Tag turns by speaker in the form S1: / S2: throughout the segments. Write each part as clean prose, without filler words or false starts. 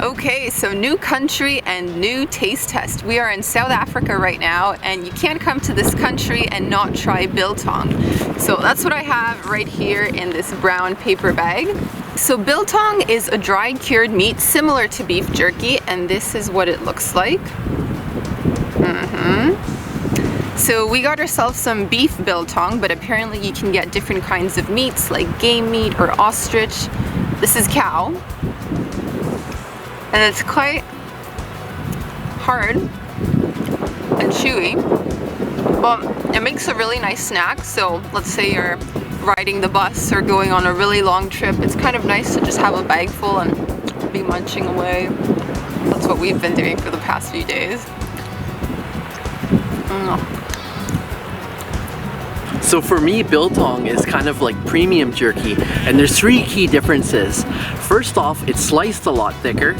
S1: Okay, so new country and new taste test. We are in South Africa right now, and you can't come to this country and not try biltong. So that's what I have right here in this brown paper bag. So biltong is a dried cured meat similar to beef jerky, and this is what it looks like. So we got ourselves some beef biltong, but apparently you can get different kinds of meats like game meat or ostrich. This is cow. And it's quite hard and chewy, but it makes a really nice snack. So let's say you're riding the bus or going on a really long trip, it's kind of nice to just have a bag full and be munching away. That's what we've been doing for the past few days.
S2: So for me, biltong is kind of like premium jerky, and there's three key differences. First off, it's sliced a lot thicker.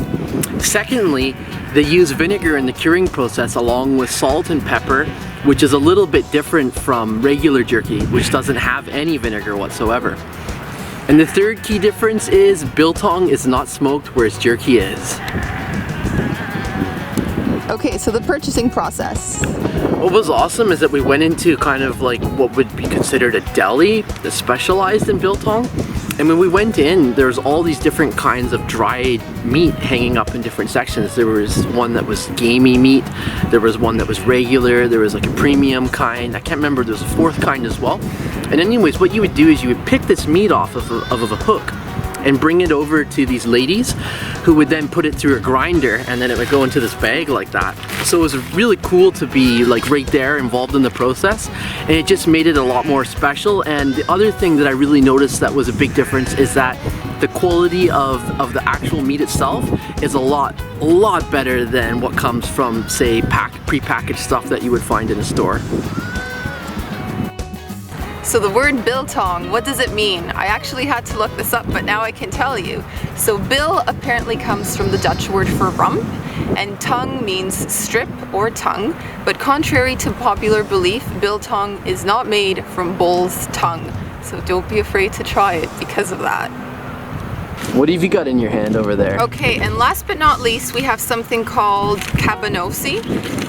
S2: Secondly, they use vinegar in the curing process along with salt and pepper, which is a little bit different from regular jerky, which doesn't have any vinegar whatsoever. And the third key difference is biltong is not smoked, whereas jerky is.
S1: Okay, so the purchasing process.
S2: What was awesome is that we went into kind of like what would be considered a deli that specialized in biltong. And when we went in, there's all these different kinds of dried meat hanging up in different sections. There was one that was gamey meat, there was one that was regular, there was like a premium kind, I can't remember, there was a fourth kind as well. And anyways, what you would do is you would pick this meat off of a hook and bring it over to these ladies who would then put it through a grinder, and then it would go into this bag like that. So it was really cool to be like right there involved in the process, and it just made it a lot more special. And the other thing that I really noticed that was a big difference is that the quality of the actual meat itself is a lot better than what comes from, say, pre-packaged stuff that you would find in a store.
S1: So the word biltong, what does it mean? I actually had to look this up, but now I can tell you. So bil apparently comes from the Dutch word for rump, and tongue means strip or tongue, but contrary to popular belief, biltong is not made from bull's tongue. So don't be afraid to try it because of that.
S2: What have you got in your hand over there?
S1: Okay, and last but not least, we have something called cabanossi,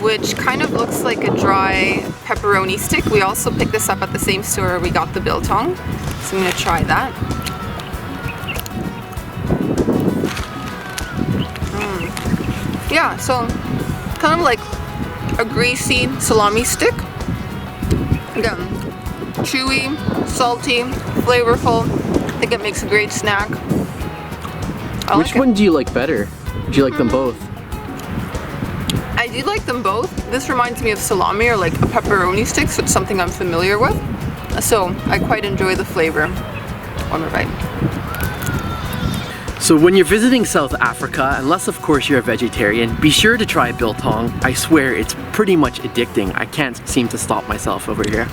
S1: which kind of looks like a dry pepperoni stick. We also picked this up at the same store we got the biltong, so I'm gonna try that. Yeah, so kind of like a greasy salami stick. Again, chewy, salty, flavorful. I think it makes a great snack.
S2: Which one do you like better? Do you like them both?
S1: I do like them both. This reminds me of salami or like a pepperoni stick, so it's something I'm familiar with. So I quite enjoy the flavor. One more bite.
S2: So when you're visiting South Africa, unless of course you're a vegetarian, be sure to try biltong. I swear it's pretty much addicting. I can't seem to stop myself over here.